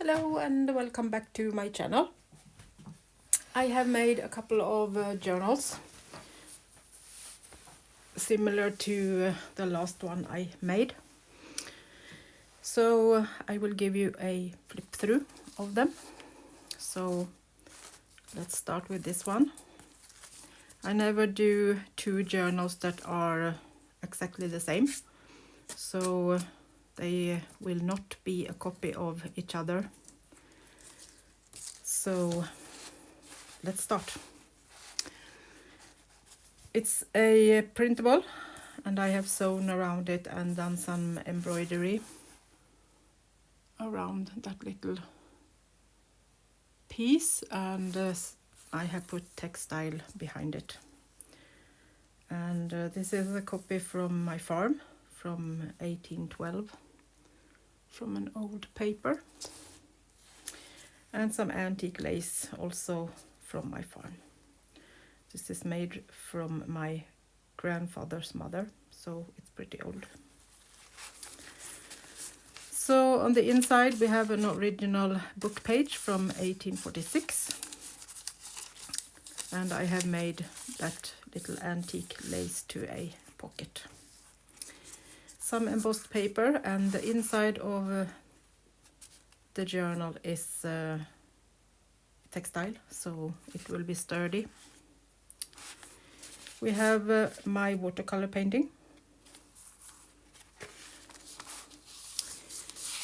Hello and welcome back to my channel. I have made a couple of journals similar to the last one I made. So I will give you a flip through of them. So let's start with this one. I never do two journals that are exactly the same. So they will not be a copy of each other. So let's start. It's a printable and I have sewn around it and done some embroidery around that little piece, and I have put textile behind it. And this is a copy from my farm from 1812, from an old paper, and some antique lace also from my farm. This is made from my grandfather's mother, so it's pretty old. So on the inside we have an original book page from 1846, and I have made that little antique lace to a pocket. Some embossed paper, and the inside of the journal is textile, so it will be sturdy. We have my watercolor painting.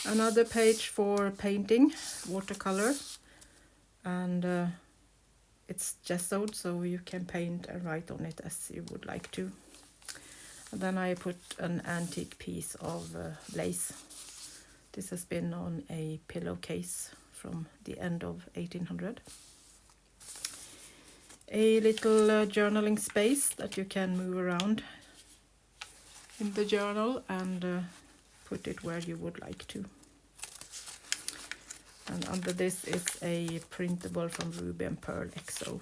Another page for painting, watercolor, and it's gessoed, so you can paint and write on it as you would like to. And then I put an antique piece of lace. This has been on a pillowcase from the end of 1800. A little journaling space that you can move around in the journal and put it where you would like to. And under this is a printable from Ruby and Pearl XO.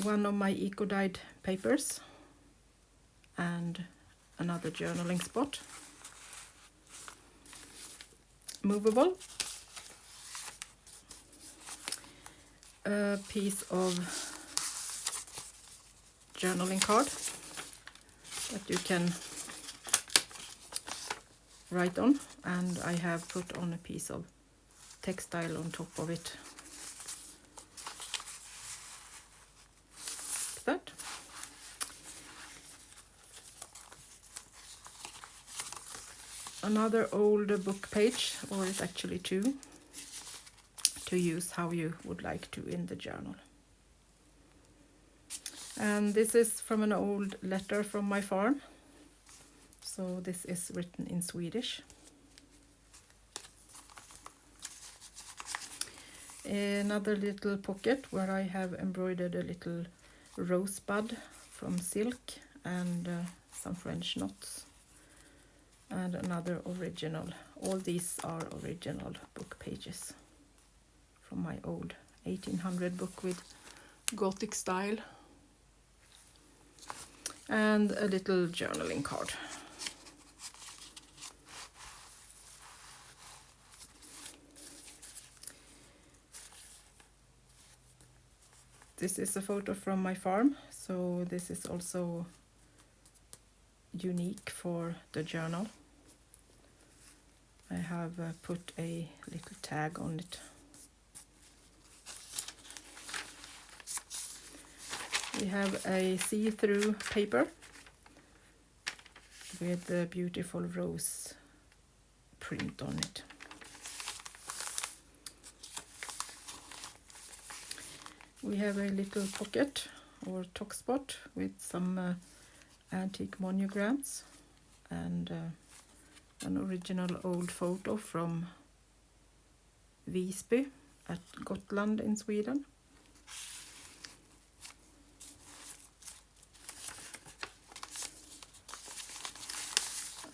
One of my eco-dyed papers and another journaling spot. Movable. A piece of journaling card that you can write on, and I have put on a piece of textile on top of it. Like that. Another old book page, or it's actually two, to use how you would like to in the journal. And this is from an old letter from my farm. So this is written in Swedish. Another little pocket where I have embroidered a little rosebud from silk and some French knots. And another original. All these are original book pages from my old 1800 book with Gothic style. And a little journaling card. This is a photo from my farm, so this is also unique for the journal. I have put a little tag on it. We have a see-through paper with a beautiful rose print on it. We have a little pocket or top spot with some antique monograms and an original old photo from Visby at Gotland in Sweden.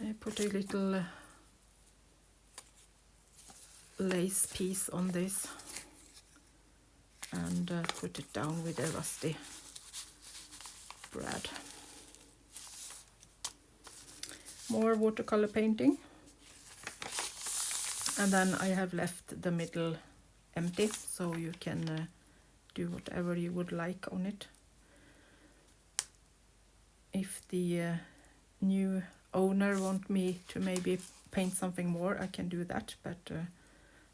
I put a little lace piece on this and put it down with a rusty brad. More watercolor painting. And then I have left the middle empty, so you can do whatever you would like on it. If the new owner want me to maybe paint something more, I can do that, but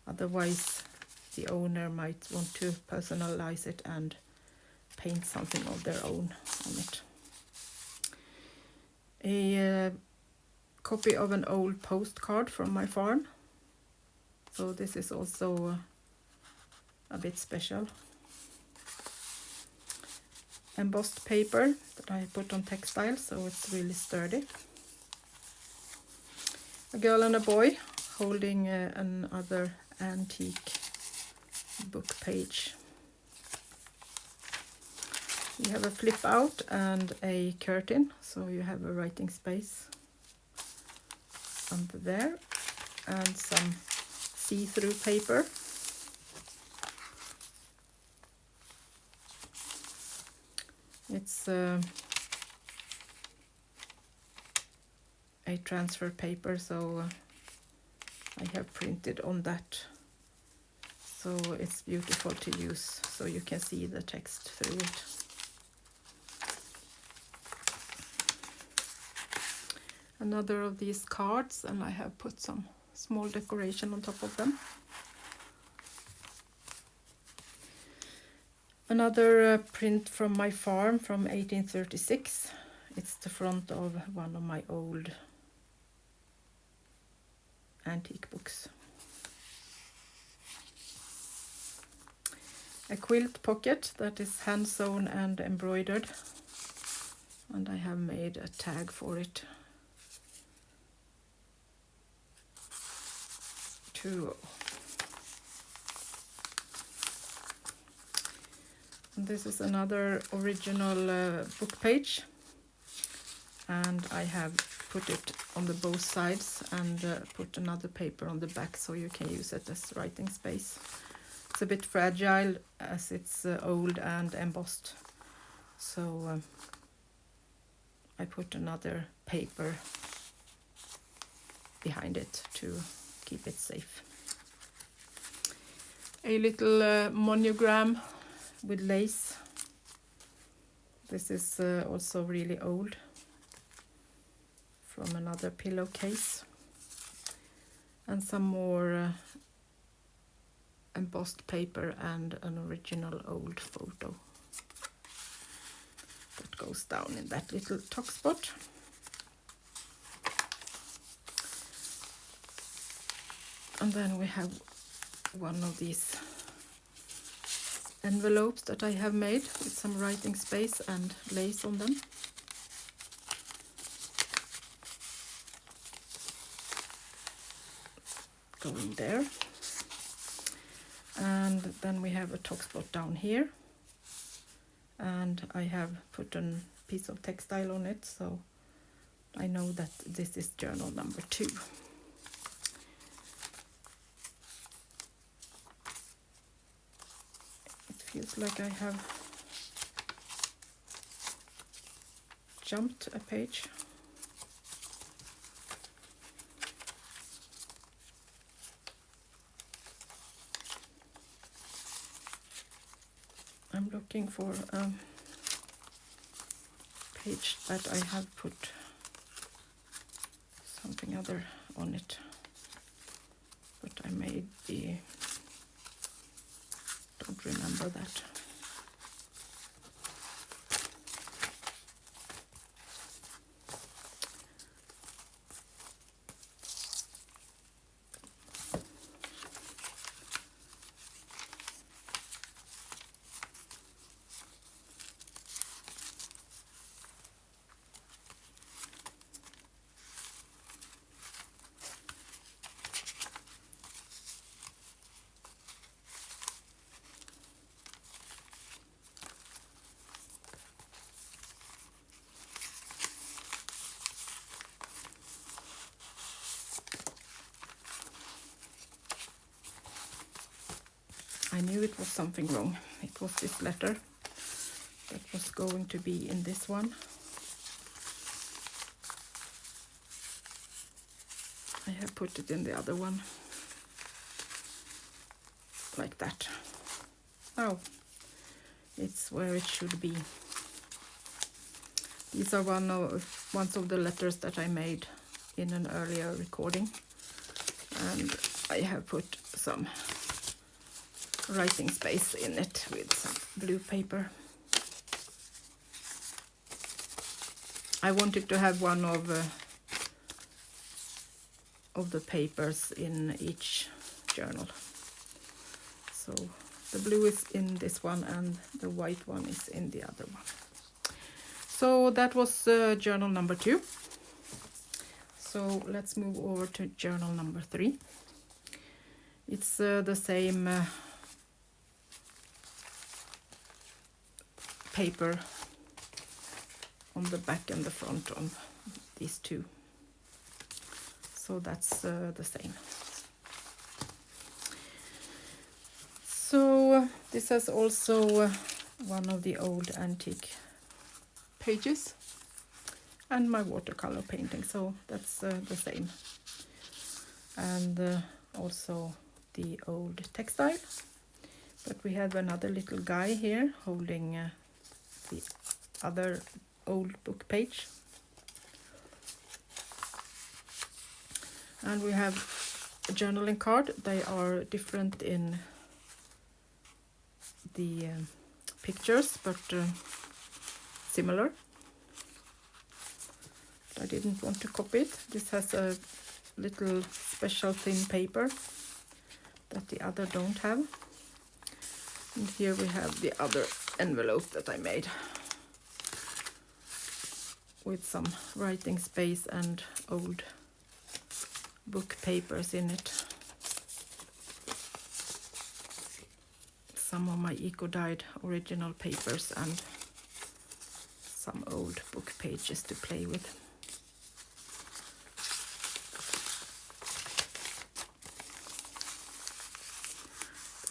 otherwise the owner might want to personalize it and paint something of their own on it. A copy of an old postcard from my farm. So this is also a bit special. Embossed paper that I put on textile, so it's really sturdy. A girl and a boy holding another antique book page. You have a flip out and a curtain, so you have a writing space under there, and some see-through paper. It's a transfer paper, so I have printed on that, so it's beautiful to use, so you can see the text through it. Another of these cards, and I have put some small decoration on top of them. Another print from my farm from 1836. It's the front of one of my old antique books. A quilt pocket that is hand sewn and embroidered, and I have made a tag for it too. This is another original book page, and I have put it on the both sides and put another paper on the back, so you can use it as writing space. It's a bit fragile as it's old and embossed, so I put another paper behind it to keep it safe. A little monogram with lace. This is also really old, from another pillowcase, and some more embossed paper and an original old photo that goes down in that little tuck spot. And then we have one of these envelopes that I have made with some writing space and lace on them. Going there. And then we have a tuck spot down here. And I have put a piece of textile on it, so I know that this is journal number 2. Feels like I have jumped a page. I'm looking for a page that I have put something other on it, but I maybe don't remember that. I knew it was something wrong. It was this letter that was going to be in this one. I have put it in the other one. like that. Now it's where it should be. These are ones of the letters that I made in an earlier recording, and I have put some writing space in it with some blue paper. I wanted to have one of the papers in each journal. So the blue is in this one and the white one is in the other one. So that was journal number 2. So let's move over to journal number 3. It's the same paper on the back and the front on these two. So that's the same. So this has also one of the old antique pages and my watercolor painting, so that's the same. And also the old textile, but we have another little guy here holding the other old book page. And we have a journaling card. They are different in the pictures, but similar. I didn't want to copy it. This has a little special thin paper that the other don't have. And here we have the other envelope that I made with some writing space and old book papers in it. Some of my eco-dyed original papers and some old book pages to play with.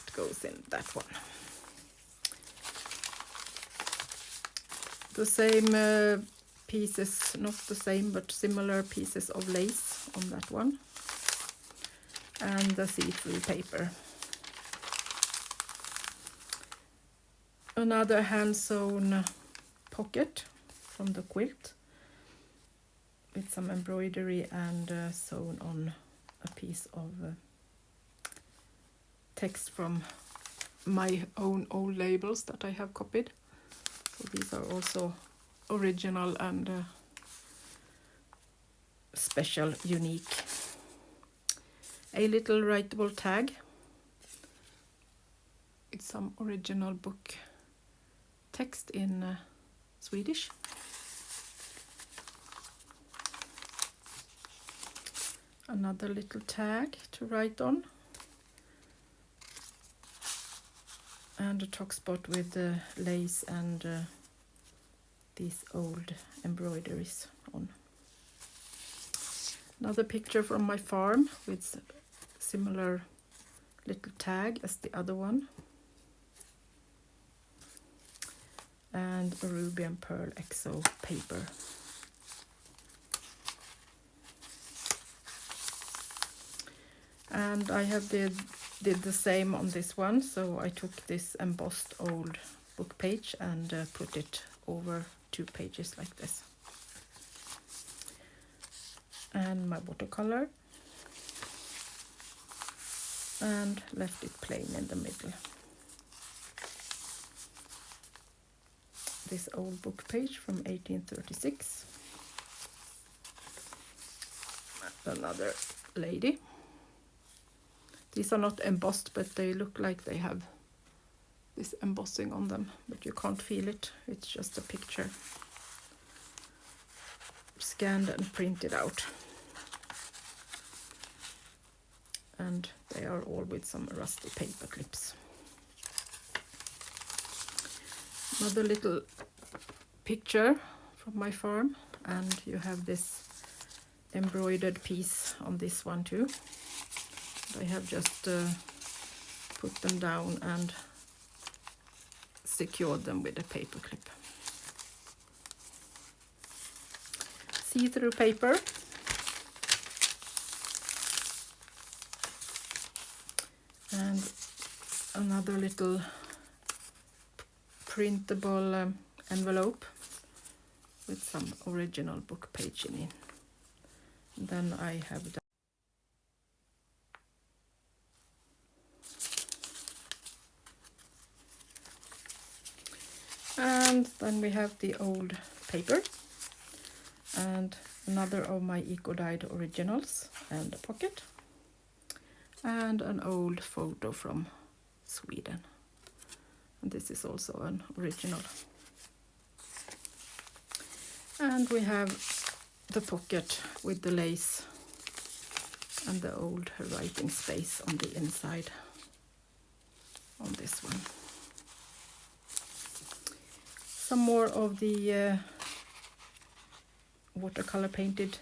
That goes in that one. The same pieces, not the same, but similar pieces of lace on that one. And the see-through paper. Another hand-sewn pocket from the quilt with some embroidery and sewn on a piece of text from my own old labels that I have copied. So these are also original and special, unique. A little writable tag with some original book text in Swedish. Another little tag to write on. And a top spot with lace and these old embroideries on. Another picture from my farm with similar little tag as the other one. And a ruby and pearl exo paper. And I have did the same on this one, so I took this embossed old book page and put it over 2 pages like this. And my watercolor, and left it plain in the middle. This old book page from 1836. Another lady. These are not embossed, but they look like they have this embossing on them, but you can't feel it. It's just a picture scanned and printed out. And they are all with some rusty paper clips. Another little picture from my farm, and you have this embroidered piece on this one too. I have just put them down and secured them with a paper clip. See-through paper. And another little printable envelope with some original book page in it. Then I have done. And then we have the old paper and another of my eco-dyed originals and a pocket and an old photo from Sweden. And this is also an original. And we have the pocket with the lace and the old writing space on the inside on this one. Some more of the watercolor painted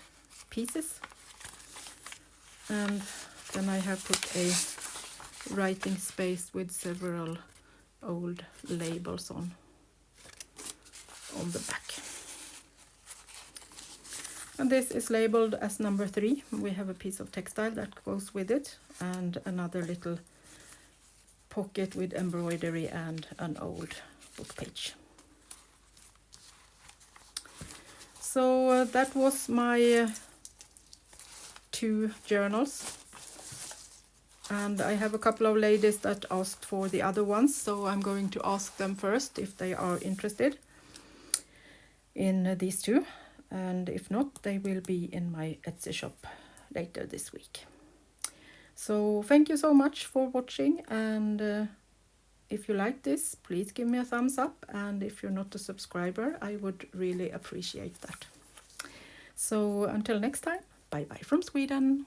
pieces, and then I have put a writing space with several old labels on the back. And this is labeled as number 3. We have a piece of textile that goes with it and another little pocket with embroidery and an old book page. So that was my 2 journals, and I have a couple of ladies that asked for the other ones, so I'm going to ask them first if they are interested in these 2, and if not, they will be in my Etsy shop later this week. So thank you so much for watching, and if you like this, please give me a thumbs up, and if you're not a subscriber, I would really appreciate that. So until next time, bye bye from Sweden.